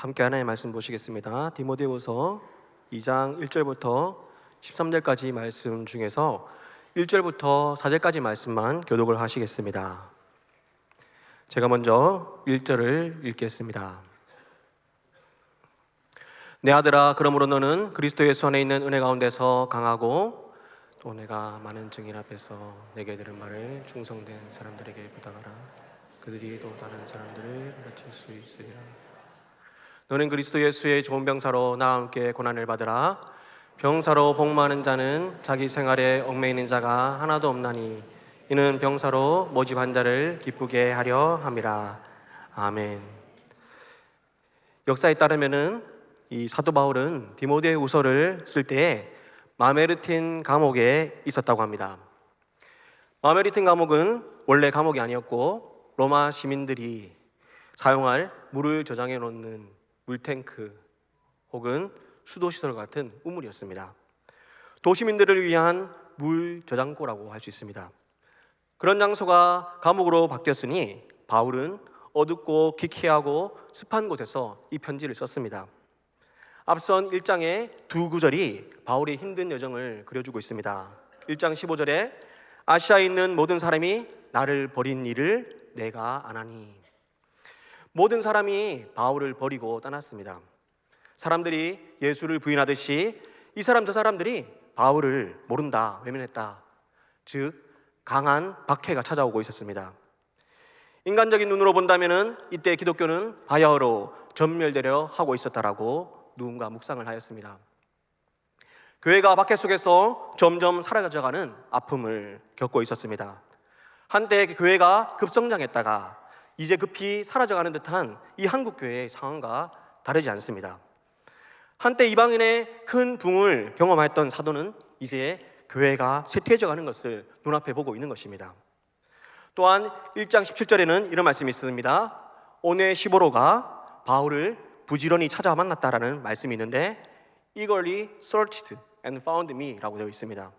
함께 하나님의 말씀 보시겠습니다. 디모데후서 2장 1절부터 13절까지 말씀 중에서 1절부터 4절까지 말씀만 교독을 하시겠습니다. 제가 먼저 1절을 읽겠습니다. 내 아들아, 그러므로 너는 그리스도 예수 안에 있는 은혜 가운데서 강하고 또 내가 많은 증인 앞에서 내게 들은 말을 충성된 사람들에게 부탁하라. 그들이 또 다른 사람들을 가르칠 수 있으리라. 너는 그리스도 예수의 좋은 병사로 나와 함께 고난을 받으라. 병사로 복무하는 자는 자기 생활에 얽매이는 자가 하나도 없나니 이는 병사로 모집한 자를 기쁘게 하려 함이라. 아멘. 역사에 따르면은 이 사도 바울은 디모데후서를 쓸 때에 마메르틴 감옥에 있었다고 합니다. 마메르틴 감옥은 원래 감옥이 아니었고 로마 시민들이 사용할 물을 저장해 놓는 물탱크 혹은 수도시설 같은 우물이었습니다. 도시민들을 위한 물 저장고라고 할 수 있습니다. 그런 장소가 감옥으로 바뀌었으니 바울은 어둡고 기키하고 습한 곳에서 이 편지를 썼습니다. 앞선 1장의 두 구절이 바울의 힘든 여정을 그려주고 있습니다. 1장 15절에 아시아에 있는 모든 사람이 나를 버린 일을 내가 아나니. 모든 사람이 바울을 버리고 떠났습니다. 사람들이 예수를 부인하듯이 이 사람 저 사람들이 바울을 모른다, 외면했다. 즉 강한 박해가 찾아오고 있었습니다. 인간적인 눈으로 본다면 이때 기독교는 바야흐로 전멸되려 하고 있었다라고 누군가 묵상을 하였습니다. 교회가 박해 속에서 점점 사라져가는 아픔을 겪고 있었습니다. 한때 교회가 급성장했다가 이제 급히 사라져가는 듯한 이 한국교회의 상황과 다르지 않습니다. 한때 이방인의 큰 붕을 경험했던 사도는 이제 교회가 쇠퇴해져가는 것을 눈앞에 보고 있는 것입니다. 또한 1장 17절에는 이런 말씀이 있습니다. 오네시보로가 바울을 부지런히 찾아 만났다라는 말씀이 있는데 eagerly searched and found me 라고 되어 있습니다.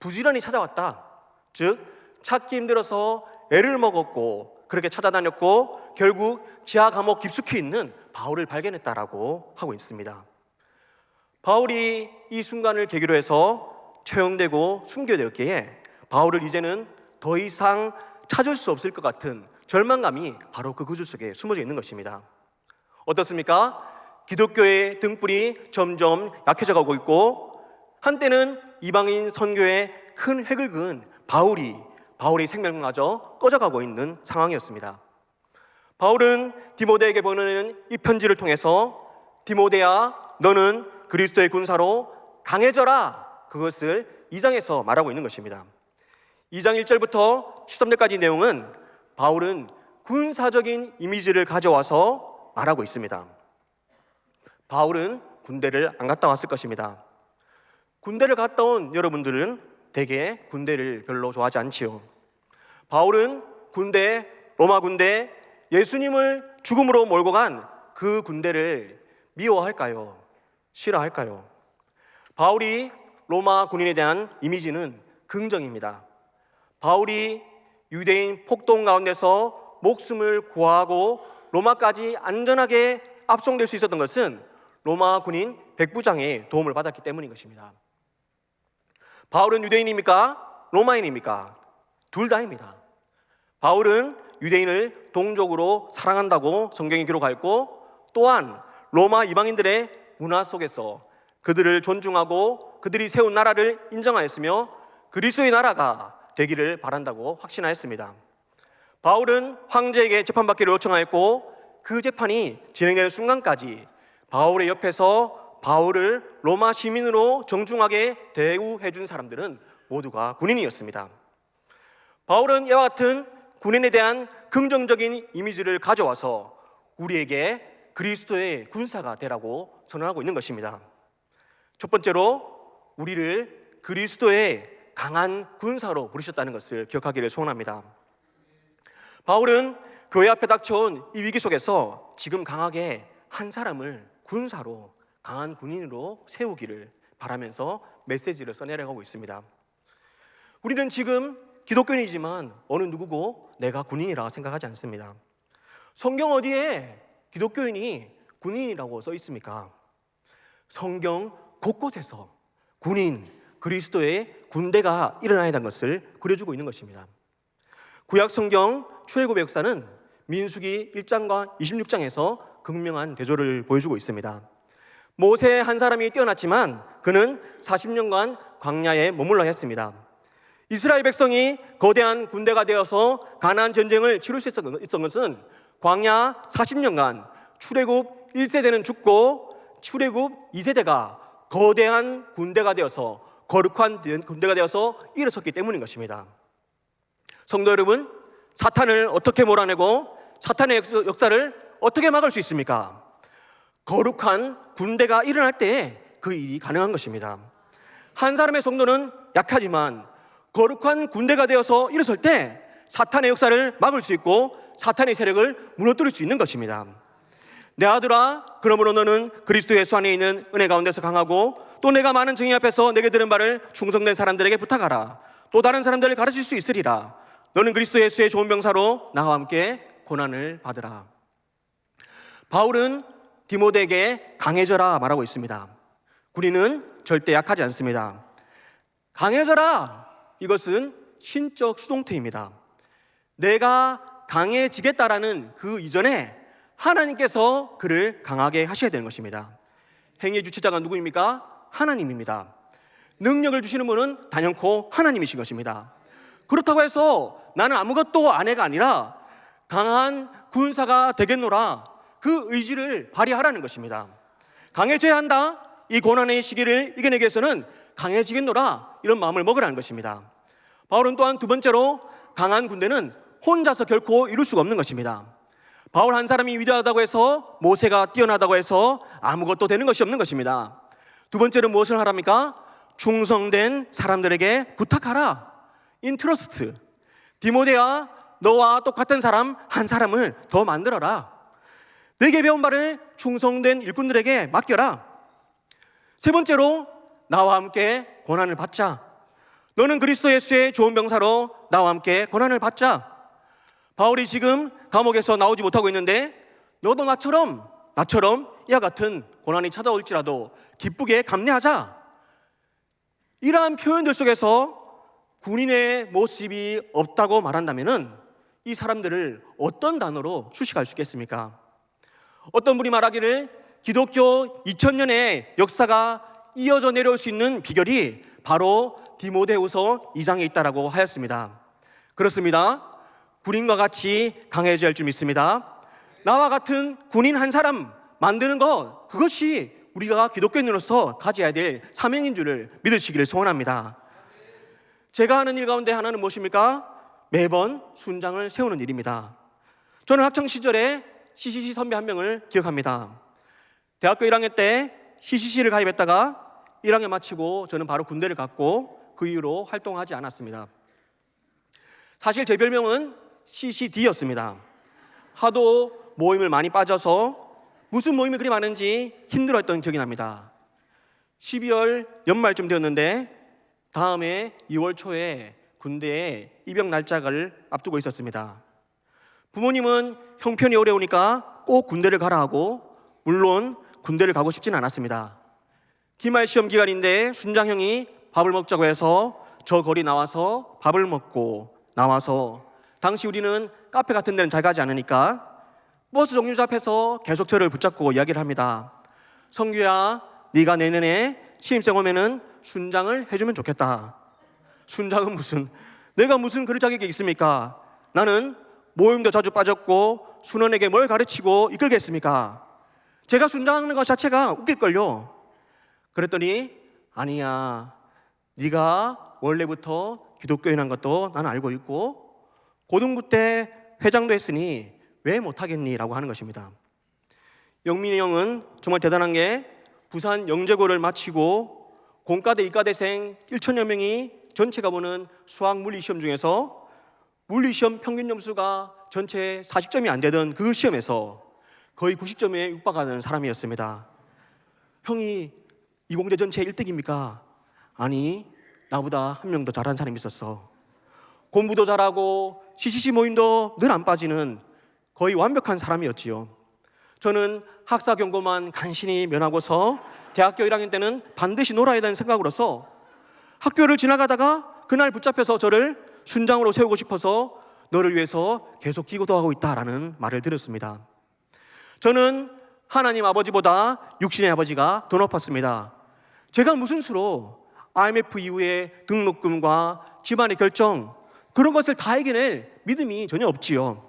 부지런히 찾아왔다. 즉 찾기 힘들어서 애를 먹었고 그렇게 찾아다녔고 결국 지하 감옥 깊숙이 있는 바울을 발견했다라고 하고 있습니다. 바울이 이 순간을 계기로 해서 처형되고 순교되었기에 바울을 이제는 더 이상 찾을 수 없을 것 같은 절망감이 바로 그 구절 속에 숨어져 있는 것입니다. 어떻습니까? 기독교의 등불이 점점 약해져 가고 있고 한때는 이방인 선교에 큰 획을 그은 바울의 생명마저 꺼져가고 있는 상황이었습니다. 바울은 디모데에게 보내는 이 편지를 통해서 디모데야, 너는 그리스도의 군사로 강해져라. 그것을 2장에서 말하고 있는 것입니다. 2장 1절부터 13절까지 내용은 바울은 군사적인 이미지를 가져와서 말하고 있습니다. 바울은 군대를 안 갔다 왔을 것입니다. 군대를 갔다 온 여러분들은 대개 군대를 별로 좋아하지 않지요. 바울은 로마 군대, 예수님을 죽음으로 몰고 간 그 군대를 미워할까요? 싫어할까요? 바울이 로마 군인에 대한 이미지는 긍정입니다. 바울이 유대인 폭동 가운데서 목숨을 구하고 로마까지 안전하게 압송될 수 있었던 것은 로마 군인 백부장의 도움을 받았기 때문인 것입니다. 바울은 유대인입니까? 로마인입니까? 둘 다입니다. 바울은 유대인을 동족으로 사랑한다고 성경이 기록하였고 또한 로마 이방인들의 문화 속에서 그들을 존중하고 그들이 세운 나라를 인정하였으며 그리스도의 나라가 되기를 바란다고 확신하였습니다. 바울은 황제에게 재판받기를 요청하였고 그 재판이 진행되는 순간까지 바울의 옆에서 바울을 로마 시민으로 정중하게 대우해 준 사람들은 모두가 군인이었습니다. 바울은 이와 같은 군인에 대한 긍정적인 이미지를 가져와서 우리에게 그리스도의 군사가 되라고 선언하고 있는 것입니다. 첫 번째로 우리를 그리스도의 강한 군사로 부르셨다는 것을 기억하기를 소원합니다. 바울은 교회 앞에 닥쳐온 이 위기 속에서 지금 강하게 한 사람을 군사로, 강한 군인으로 세우기를 바라면서 메시지를 써내려가고 있습니다. 우리는 지금 기독교인이지만 어느 누구고 내가 군인이라 생각하지 않습니다. 성경 어디에 기독교인이 군인이라고 써 있습니까? 성경 곳곳에서 군인, 그리스도의 군대가 일어나야 한다는 것을 그려주고 있는 것입니다. 구약 성경 출애굽의 역사는 민수기 1장과 26장에서 극명한 대조를 보여주고 있습니다. 모세 한 사람이 뛰어났지만 그는 40년간 광야에 머물러야 했습니다. 이스라엘 백성이 거대한 군대가 되어서 가나안 전쟁을 치를 수 있었던 것은 광야 40년간 출애굽 1세대는 죽고 출애굽 2세대가 거대한 군대가 되어서 거룩한 군대가 되어서 일어섰기 때문인 것입니다. 성도 여러분, 사탄을 어떻게 몰아내고 사탄의 역사를 어떻게 막을 수 있습니까? 거룩한 군대가 일어날 때에 그 일이 가능한 것입니다. 한 사람의 성도는 약하지만 거룩한 군대가 되어서 일어설 때 사탄의 역사를 막을 수 있고 사탄의 세력을 무너뜨릴 수 있는 것입니다. 내 아들아, 그러므로 너는 그리스도 예수 안에 있는 은혜 가운데서 강하고 또 내가 많은 증인 앞에서 내게 들은 바를 충성된 사람들에게 부탁하라. 또 다른 사람들을 가르칠 수 있으리라. 너는 그리스도 예수의 좋은 병사로 나와 함께 고난을 받으라. 바울은 디모데에게 강해져라 말하고 있습니다. 군인은 절대 약하지 않습니다. 강해져라, 이것은 신적 수동태입니다. 내가 강해지겠다라는 그 이전에 하나님께서 그를 강하게 하셔야 되는 것입니다. 행위의 주체자가 누구입니까? 하나님입니다. 능력을 주시는 분은 단연코 하나님이신 것입니다. 그렇다고 해서 나는 아무것도 안 해가 아니라 강한 군사가 되겠노라, 그 의지를 발휘하라는 것입니다. 강해져야 한다. 이 고난의 시기를 이겨내기 위해서는 강해지겠노라, 이런 마음을 먹으라는 것입니다. 바울은 또한 두 번째로 강한 군대는 혼자서 결코 이룰 수가 없는 것입니다. 바울 한 사람이 위대하다고 해서, 모세가 뛰어나다고 해서 아무것도 되는 것이 없는 것입니다. 두 번째는 무엇을 하랍니까? 충성된 사람들에게 부탁하라. 인트러스트. 디모데야, 너와 똑같은 사람 한 사람을 더 만들어라. 내게 배운 바를 충성된 일꾼들에게 맡겨라. 세 번째로 나와 함께 고난을 받자. 너는 그리스도 예수의 좋은 병사로 나와 함께 고난을 받자. 바울이 지금 감옥에서 나오지 못하고 있는데 너도 나처럼 이와 같은 고난이 찾아올지라도 기쁘게 감내하자. 이러한 표현들 속에서 군인의 모습이 없다고 말한다면 이 사람들을 어떤 단어로 추식할 수 있겠습니까? 어떤 분이 말하기를 기독교 2000년의 역사가 이어져 내려올 수 있는 비결이 바로 디모데후서 2장에 있다라고 하였습니다. 그렇습니다. 군인과 같이 강해져야 할 줄 믿습니다. 나와 같은 군인 한 사람 만드는 것, 그것이 우리가 기독교인으로서 가져야 될 사명인 줄을 믿으시기를 소원합니다. 제가 하는 일 가운데 하나는 무엇입니까? 매번 순장을 세우는 일입니다. 저는 학창시절에 CCC 선배 한 명을 기억합니다. 대학교 1학년 때 CCC를 가입했다가 1학년 마치고 저는 바로 군대를 갔고 그 이후로 활동하지 않았습니다. 사실 제 별명은 CCD였습니다. 하도 모임을 많이 빠져서 무슨 모임이 그리 많은지 힘들어했던 기억이 납니다. 12월 연말쯤 되었는데 다음해 2월 초에 군대에 입영 날짜를 앞두고 있었습니다. 부모님은 형편이 어려우니까 꼭 군대를 가라 하고, 물론 군대를 가고 싶지는 않았습니다. 기말 시험 기간인데 순장형이 밥을 먹자고 해서 저 거리 나와서 밥을 먹고 나와서, 당시 우리는 카페 같은 데는 잘 가지 않으니까 버스 정류장 앞에서 계속 저를 붙잡고 이야기를 합니다. 성규야, 네가 내년에 신입생 오면은 순장을 해주면 좋겠다. 순장은 무슨, 내가 무슨 그럴 자격이 있습니까? 나는 모임도 자주 빠졌고 순원에게 뭘 가르치고 이끌겠습니까? 제가 순장하는 것 자체가 웃길걸요. 그랬더니 아니야, 네가 원래부터 기독교인한 것도 나는 알고 있고 고등부 때 회장도 했으니 왜 못하겠니? 라고 하는 것입니다. 영민이 형은 정말 대단한 게 부산 영재고를 마치고 공과대 이과대생 1천여 명이 전체가 보는 수학 물리 시험 중에서 물리 시험 평균 점수가 전체 40점이 안 되던 그 시험에서 거의 90점에 육박하는 사람이었습니다. 형이 이공대 전체 1등입니까? 아니, 나보다 한 명 더 잘하는 사람이 있었어. 공부도 잘하고 CCC 모임도 늘 안 빠지는 거의 완벽한 사람이었지요. 저는 학사 경고만 간신히 면하고서 대학교 1학년 때는 반드시 놀아야 되는 생각으로서 학교를 지나가다가 그날 붙잡혀서 저를 순장으로 세우고 싶어서 너를 위해서 계속 기도하고 있다라는 말을 들었습니다. 저는 하나님 아버지보다 육신의 아버지가 더 높았습니다. 제가 무슨 수로 IMF 이후에 등록금과 집안의 결정, 그런 것을 다 이겨낼 믿음이 전혀 없지요.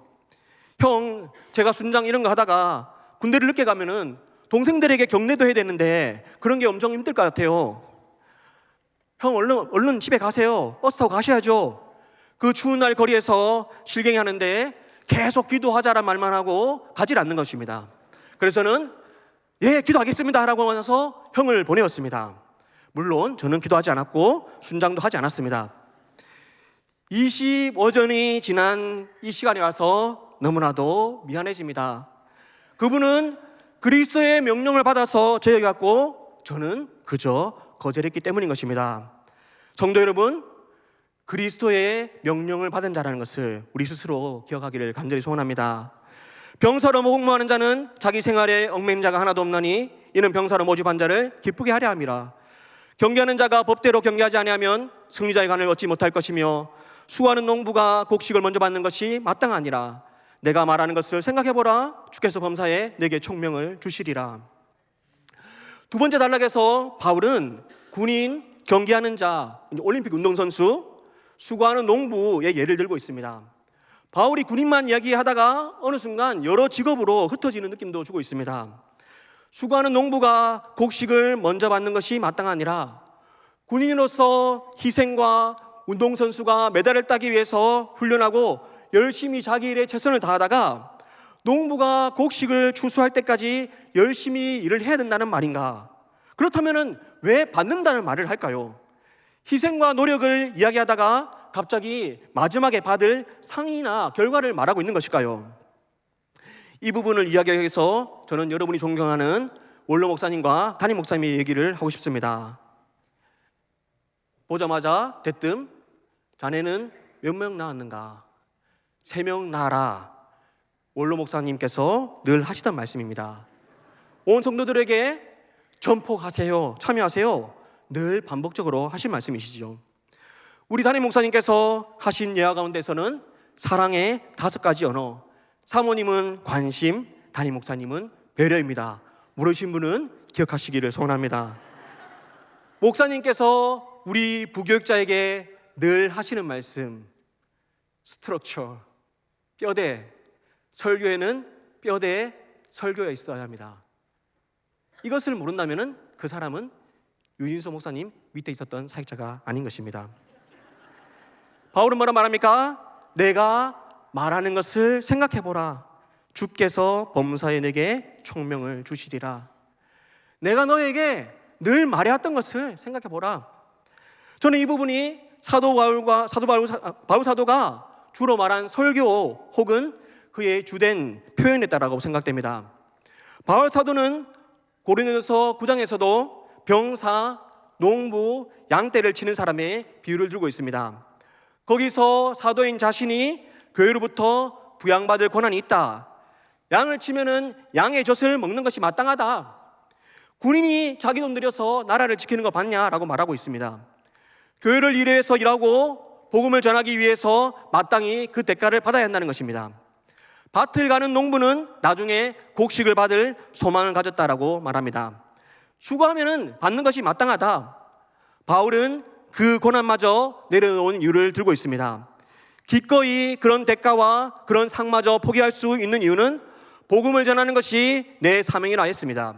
형, 제가 순장 이런 거 하다가 군대를 늦게 가면은 동생들에게 격려도 해야 되는데 그런 게 엄청 힘들 것 같아요. 형, 얼른 집에 가세요. 버스 타고 가셔야죠. 그 추운 날 거리에서 실갱이 하는데 계속 기도하자란 말만 하고 가질 않는 것입니다. 그래서 저는 예, 기도하겠습니다 라고 해서 형을 보내었습니다. 물론 저는 기도하지 않았고 순장도 하지 않았습니다. 25전이 지난 이 시간에 와서 너무나도 미안해집니다. 그분은 그리스도의 명령을 받아서 저에게 왔고 저는 그저 거절했기 때문인 것입니다. 성도 여러분, 그리스도의 명령을 받은 자라는 것을 우리 스스로 기억하기를 간절히 소원합니다. 병사로 복무하는 자는 자기 생활에 얽매인 자가 하나도 없나니 이는 병사로 모집한 자를 기쁘게 하려 함이라. 경계하는 자가 법대로 경계하지 아니하면 승리자의 관을 얻지 못할 것이며 수고하는 농부가 곡식을 먼저 받는 것이 마땅하니라. 내가 말하는 것을 생각해보라. 주께서 범사에 내게 총명을 주시리라. 두 번째 단락에서 바울은 군인, 경기하는 자, 올림픽 운동선수, 수고하는 농부의 예를 들고 있습니다. 바울이 군인만 이야기하다가 어느 순간 여러 직업으로 흩어지는 느낌도 주고 있습니다. 수고하는 농부가 곡식을 먼저 받는 것이 마땅하니라. 군인으로서 희생과 운동선수가 메달을 따기 위해서 훈련하고 열심히 자기 일에 최선을 다하다가 농부가 곡식을 추수할 때까지 열심히 일을 해야 된다는 말인가? 그렇다면 왜 받는다는 말을 할까요? 희생과 노력을 이야기하다가 갑자기 마지막에 받을 상이나 결과를 말하고 있는 것일까요? 이 부분을 이야기하기 위해서 저는 여러분이 존경하는 원로 목사님과 담임 목사님의 얘기를 하고 싶습니다. 보자마자 대뜸 자네는 몇 명 낳았는가? 3명 낳아라. 원로 목사님께서 늘 하시던 말씀입니다. 온 성도들에게 전폭하세요, 참여하세요, 늘 반복적으로 하신 말씀이시죠. 우리 담임 목사님께서 하신 예화 가운데서는 사랑의 5가지 언어, 사모님은 관심, 담임 목사님은 배려입니다. 모르신 분은 기억하시기를 소원합니다. 목사님께서 우리 부교육자에게 늘 하시는 말씀, 스트럭처, 뼈대, 설교에는 뼈대에 설교가 있어야 합니다. 이것을 모른다면 그 사람은 유진수 목사님 밑에 있었던 사역자가 아닌 것입니다. 바울은 뭐라 말합니까? 내가 말하는 것을 생각해보라. 주께서 범사에 내게 총명을 주시리라. 내가 너에게 늘 말해왔던 것을 생각해보라. 저는 이 부분이 바울 사도가 주로 말한 설교 혹은 그의 주된 표현이었다고 생각됩니다. 바울 사도는 고린도서 9장에서도 병사, 농부, 양떼를 치는 사람의 비유를 들고 있습니다. 거기서 사도인 자신이 교회로부터 부양받을 권한이 있다. 양을 치면은 양의 젖을 먹는 것이 마땅하다. 군인이 자기 돈 들여서 나라를 지키는 거 봤냐라고 말하고 있습니다. 교회를 위해서 일하고 복음을 전하기 위해서 마땅히 그 대가를 받아야 한다는 것입니다. 밭을 가는 농부는 나중에 곡식을 받을 소망을 가졌다라고 말합니다. 수고하면은 받는 것이 마땅하다. 바울은 그 고난마저 내려놓은 이유를 들고 있습니다. 기꺼이 그런 대가와 그런 상마저 포기할 수 있는 이유는 복음을 전하는 것이 내 사명이라 했습니다.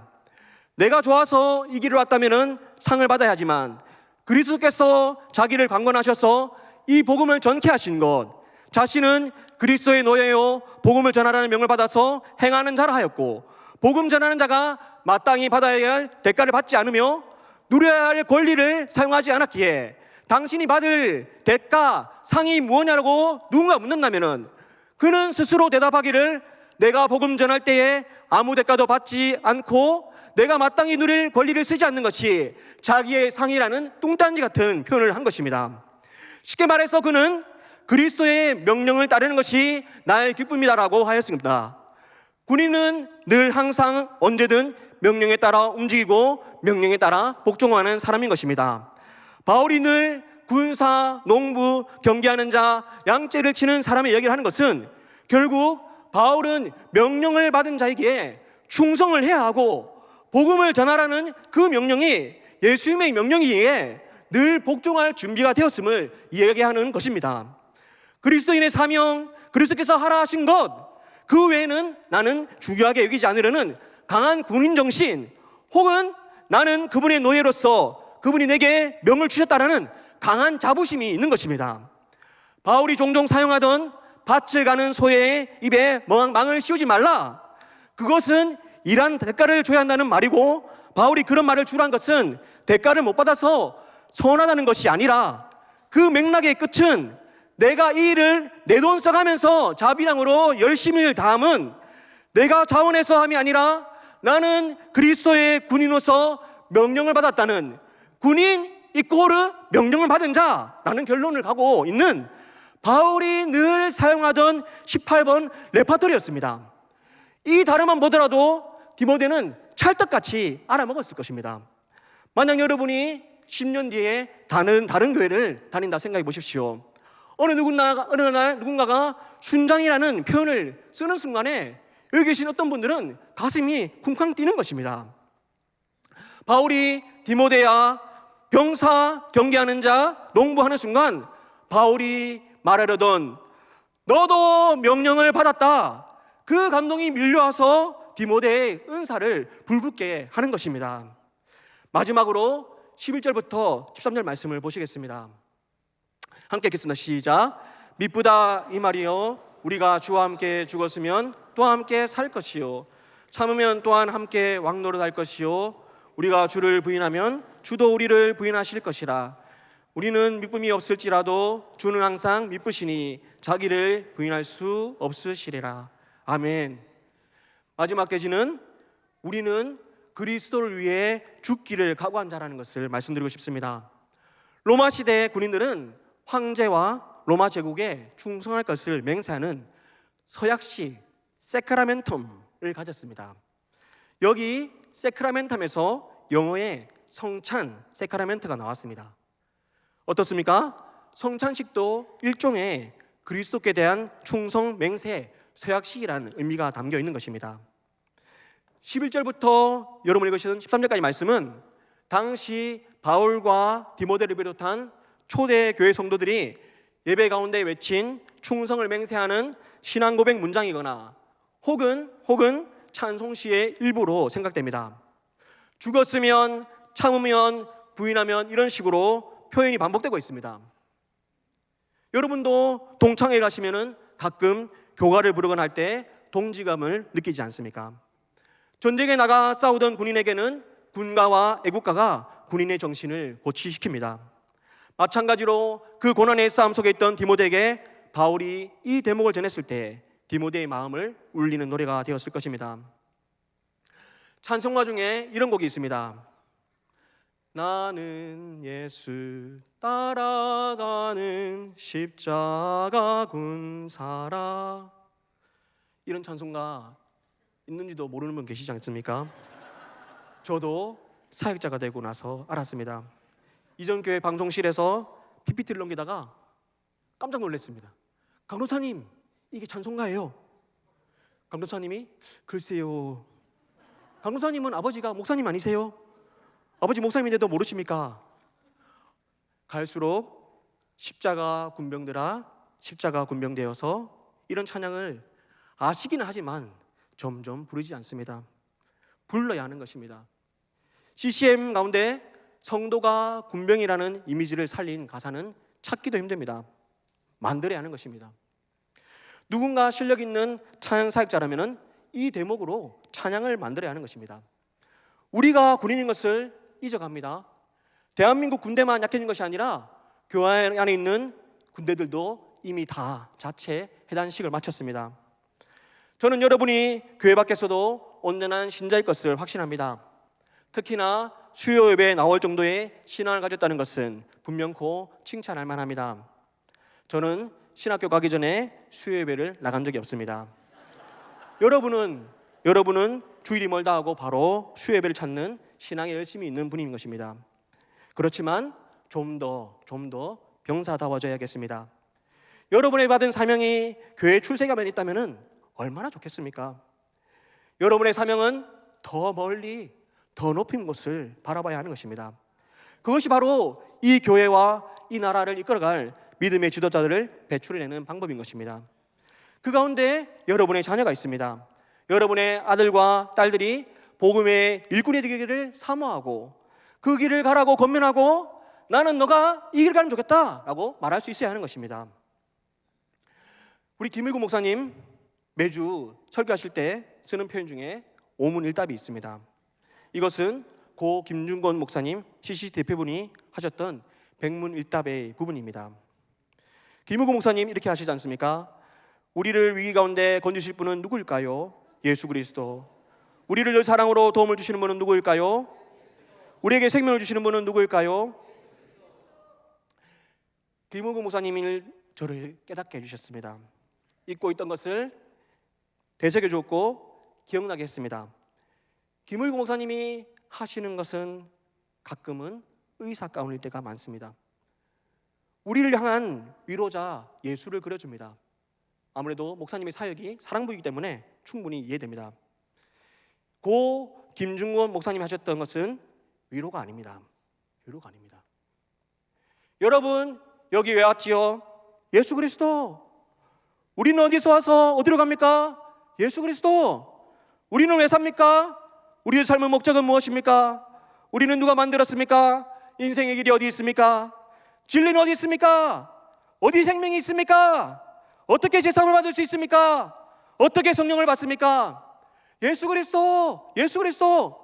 내가 좋아서 이 길을 왔다면 상을 받아야 하지만 그리스도께서 자기를 강권하셔서 이 복음을 전케 하신 것, 자신은 그리스도의 노예요 복음을 전하라는 명을 받아서 행하는 자라 하였고, 복음 전하는 자가 마땅히 받아야 할 대가를 받지 않으며 누려야 할 권리를 사용하지 않았기에 당신이 받을 대가, 상이 무엇이냐고 누군가 묻는다면 그는 스스로 대답하기를 내가 복음 전할 때에 아무 대가도 받지 않고 내가 마땅히 누릴 권리를 쓰지 않는 것이 자기의 상이라는 뚱딴지 같은 표현을 한 것입니다. 쉽게 말해서 그는 그리스도의 명령을 따르는 것이 나의 기쁨이다라고 하였습니다. 군인은 늘 항상 언제든 명령에 따라 움직이고 명령에 따라 복종하는 사람인 것입니다. 바울이 늘 군사, 농부, 경계하는 자, 양째를 치는 사람의 이야기를 하는 것은 결국 바울은 명령을 받은 자에게 충성을 해야 하고 복음을 전하라는 그 명령이 예수님의 명령이기에 늘 복종할 준비가 되었음을 이야기하는 것입니다. 그리스도인의 사명, 그리스도께서 하라 하신 것, 그 외에는 나는 중요하게 여기지 않으려는 강한 군인 정신, 혹은 나는 그분의 노예로서 그분이 내게 명을 주셨다라는 강한 자부심이 있는 것입니다. 바울이 종종 사용하던 밭을 가는 소의 입에 망을 씌우지 말라, 그것은 일한 대가를 줘야 한다는 말이고, 바울이 그런 말을 주란 것은 대가를 못 받아서 서운하다는 것이 아니라 그 맥락의 끝은 내가 이 일을 내 돈 써가면서 자비량으로 열심히 다함은 내가 자원해서 함이 아니라 나는 그리스도의 군인으로서 명령을 받았다는, 군인 이꼬르 명령을 받은 자라는 결론을 가고 있는 바울이 늘 사용하던 18번 레파토리였습니다. 이 단어만 보더라도 디모데는 찰떡같이 알아먹었을 것입니다. 만약 여러분이 10년 뒤에 다른 교회를 다닌다 생각해 보십시오. 어느 날 누군가가 순장이라는 표현을 쓰는 순간에 여기 계신 어떤 분들은 가슴이 쿵쾅 뛰는 것입니다. 바울이 디모데야, 병사, 경계하는 자, 농부하는 순간 바울이 말하려던 너도 명령을 받았다, 그 감동이 밀려와서 디모데의 은사를 불붙게 하는 것입니다. 마지막으로 11절부터 13절 말씀을 보시겠습니다. 함께 읽겠습니다. 시작. 미쁘다 이 말이요, 우리가 주와 함께 죽었으면 또 함께 살 것이요, 참으면 또한 함께 왕노릇할 것이요, 우리가 주를 부인하면 주도 우리를 부인하실 것이라. 우리는 믿음이 없을지라도 주는 항상 믿으시니 자기를 부인할 수 없으시리라. 아멘. 마지막 계시는 우리는 그리스도를 위해 죽기를 각오한 자라는 것을 말씀드리고 싶습니다. 로마 시대 군인들은 황제와 로마 제국에 충성할 것을 맹세하는 서약시 세크라멘텀을 가졌습니다. 여기 세크라멘텀에서 영어의 성찬 세크라멘트가 나왔습니다. 어떻습니까? 성찬식도 일종의 그리스도께 대한 충성 맹세 서약식이라는 의미가 담겨 있는 것입니다. 11절부터 여러분이 읽으신 13절까지 말씀은 당시 바울과 디모데를 비롯한 초대 교회 성도들이 예배 가운데 외친 충성을 맹세하는 신앙 고백 문장이거나 혹은 찬송시의 일부로 생각됩니다. 죽었으면, 참으면, 부인하면, 이런 식으로 표현이 반복되고 있습니다. 여러분도 동창회 가시면은 가끔 교가를 부르거나 할 때 동지감을 느끼지 않습니까? 전쟁에 나가 싸우던 군인에게는 군가와 애국가가 군인의 정신을 고취시킵니다. 마찬가지로 그 고난의 싸움 속에 있던 디모데에게 바울이 이 대목을 전했을 때 디모데의 마음을 울리는 노래가 되었을 것입니다. 찬송가 중에 이런 곡이 있습니다. 나는 예수 따라가는 십자가 군사라. 이런 찬송가 있는지도 모르는 분 계시지 않습니까? 저도 사역자가 되고 나서 알았습니다. 이전 교회 방송실에서 PPT를 넘기다가 깜짝 놀랐습니다. 강도사님, 이게 찬송가예요. 강도사님이 글쎄요, 강도사님은 아버지가 목사님 아니세요? 아버지 목사님인데도 모르십니까? 갈수록 십자가 군병들아 십자가 군병되어서 이런 찬양을 아시기는 하지만 점점 부르지 않습니다. 불러야 하는 것입니다. CCM 가운데 성도가 군병이라는 이미지를 살린 가사는 찾기도 힘듭니다. 만들어야 하는 것입니다. 누군가 실력 있는 찬양 사역자라면 이 대목으로 찬양을 만들어야 하는 것입니다. 우리가 군인인 것을 잊어갑니다. 대한민국 군대만 약해진 것이 아니라 교회 안에 있는 군대들도 이미 다 자체 해단식을 마쳤습니다. 저는 여러분이 교회 밖에서도 온전한 신자일 것을 확신합니다. 특히나 수요 예배에 나올 정도의 신앙을 가졌다는 것은 분명코 칭찬할 만합니다. 저는 신학교 가기 전에 수요 예배를 나간 적이 없습니다. 여러분은 여러분은 주일이 멀다 하고 바로 수요예배를 찾는 신앙에 열심히 있는 분인 것입니다. 그렇지만 좀 더 병사다워져야겠습니다. 여러분의 받은 사명이 교회 출세가면 있다면 얼마나 좋겠습니까? 여러분의 사명은 더 멀리 더 높은 곳을 바라봐야 하는 것입니다. 그것이 바로 이 교회와 이 나라를 이끌어갈 믿음의 지도자들을 배출해내는 방법인 것입니다. 그 가운데 여러분의 자녀가 있습니다. 여러분의 아들과 딸들이 복음의 일꾼이 되기를 사모하고 그 길을 가라고 권면하고 나는 너가 이 길을 가면 좋겠다라고 말할 수 있어야 하는 것입니다. 우리 김일구 목사님 매주 설교하실 때 쓰는 표현 중에 오문일답이 있습니다. 이것은 고 김준권 목사님 CCC 대표분이 하셨던 백문일답의 부분입니다. 김일구 목사님 이렇게 하시지 않습니까? 우리를 위기 가운데 건지실 분은 누구일까요? 예수 그리스도. 우리를 늘 사랑으로 도움을 주시는 분은 누구일까요? 우리에게 생명을 주시는 분은 누구일까요? 김일구 목사님이 저를 깨닫게 해주셨습니다. 잊고 있던 것을 되새겨 줬고 기억나게 했습니다. 김일구 목사님이 하시는 것은 가끔은 의사가운일 때가 많습니다. 우리를 향한 위로자 예수를 그려줍니다. 아무래도 목사님의 사역이 사랑부이기 때문에 충분히 이해됩니다. 고 김중권 목사님이 하셨던 것은 위로가 아닙니다. 위로가 아닙니다. 여러분 여기 왜 왔지요? 예수 그리스도. 우리는 어디서 와서 어디로 갑니까? 예수 그리스도. 우리는 왜 삽니까? 우리의 삶의 목적은 무엇입니까? 우리는 누가 만들었습니까? 인생의 길이 어디 있습니까? 진리는 어디 있습니까? 어디 생명이 있습니까? 어떻게 제사를 받을 수 있습니까? 어떻게 성령을 받습니까? 예수 그리스도. 예수 그리스도.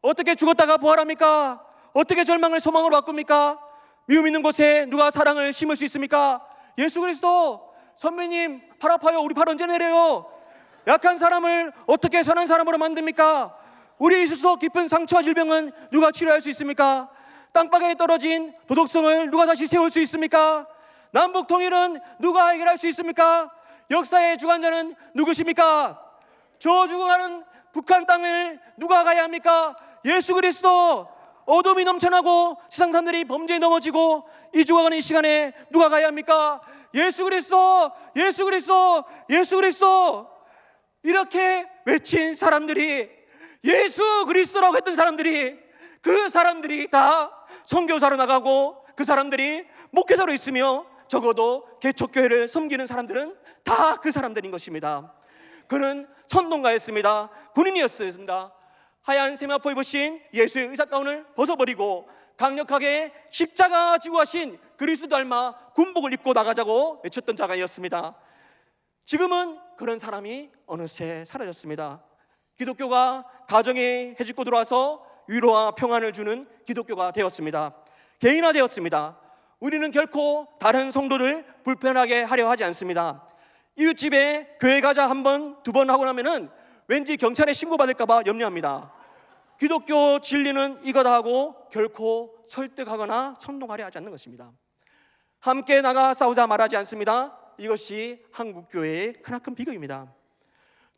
어떻게 죽었다가 부활합니까? 어떻게 절망을 소망으로 바꿉니까? 미움 있는 곳에 누가 사랑을 심을 수 있습니까? 예수 그리스도. 선배님 팔 아파요. 우리 팔 언제 내려요? 약한 사람을 어떻게 선한 사람으로 만듭니까? 우리의 있을 수 깊은 상처와 질병은 누가 치료할 수 있습니까? 땅바닥에 떨어진 도덕성을 누가 다시 세울 수 있습니까? 남북 통일은 누가 해결할 수 있습니까? 역사의 주관자는 누구십니까? 저 죽어가는 북한 땅을 누가 가야 합니까? 예수 그리스도. 어둠이 넘쳐나고 세상 사람들이 범죄에 넘어지고 이 죽어가는 이 시간에 누가 가야 합니까? 예수 그리스도. 예수 그리스도. 예수 그리스도. 이렇게 외친 사람들이, 예수 그리스도라고 했던 사람들이, 그 사람들이 다 선교사로 나가고 그 사람들이 목회자로 있으며 적어도 개척교회를 섬기는 사람들은 다 그 사람들인 것입니다. 그는 선동가였습니다. 군인이었습니다. 하얀 세마포 입으신 예수의 의사가운을 벗어버리고 강력하게 십자가 지고 하신 그리스도 닮아 군복을 입고 나가자고 외쳤던 자가였습니다. 지금은 그런 사람이 어느새 사라졌습니다. 기독교가 가정에 해집고 들어와서 위로와 평안을 주는 기독교가 되었습니다. 개인화되었습니다. 우리는 결코 다른 성도를 불편하게 하려 하지 않습니다. 이웃집에 교회 가자 한 번, 두 번 하고 나면은 왠지 경찰에 신고받을까 봐 염려합니다. 기독교 진리는 이거다 하고 결코 설득하거나 선동하려 하지 않는 것입니다. 함께 나가 싸우자 말하지 않습니다. 이것이 한국교회의 크나큰 비극입니다.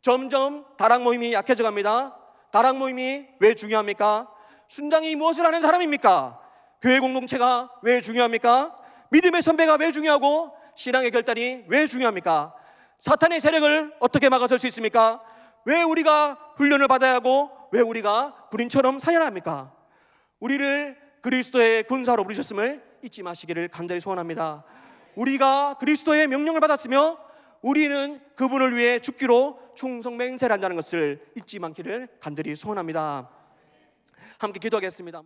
점점 다락 모임이 약해져 갑니다. 다락 모임이 왜 중요합니까? 순장이 무엇을 하는 사람입니까? 교회 공동체가 왜 중요합니까? 믿음의 선배가 왜 중요하고 신앙의 결단이 왜 중요합니까? 사탄의 세력을 어떻게 막아설 수 있습니까? 왜 우리가 훈련을 받아야 하고 왜 우리가 군인처럼 사야 합니까? 우리를 그리스도의 군사로 부르셨음을 잊지 마시기를 간절히 소원합니다. 우리가 그리스도의 명령을 받았으며 우리는 그분을 위해 죽기로 충성맹세를 한다는 것을 잊지 않기를 간절히 소원합니다. 함께 기도하겠습니다.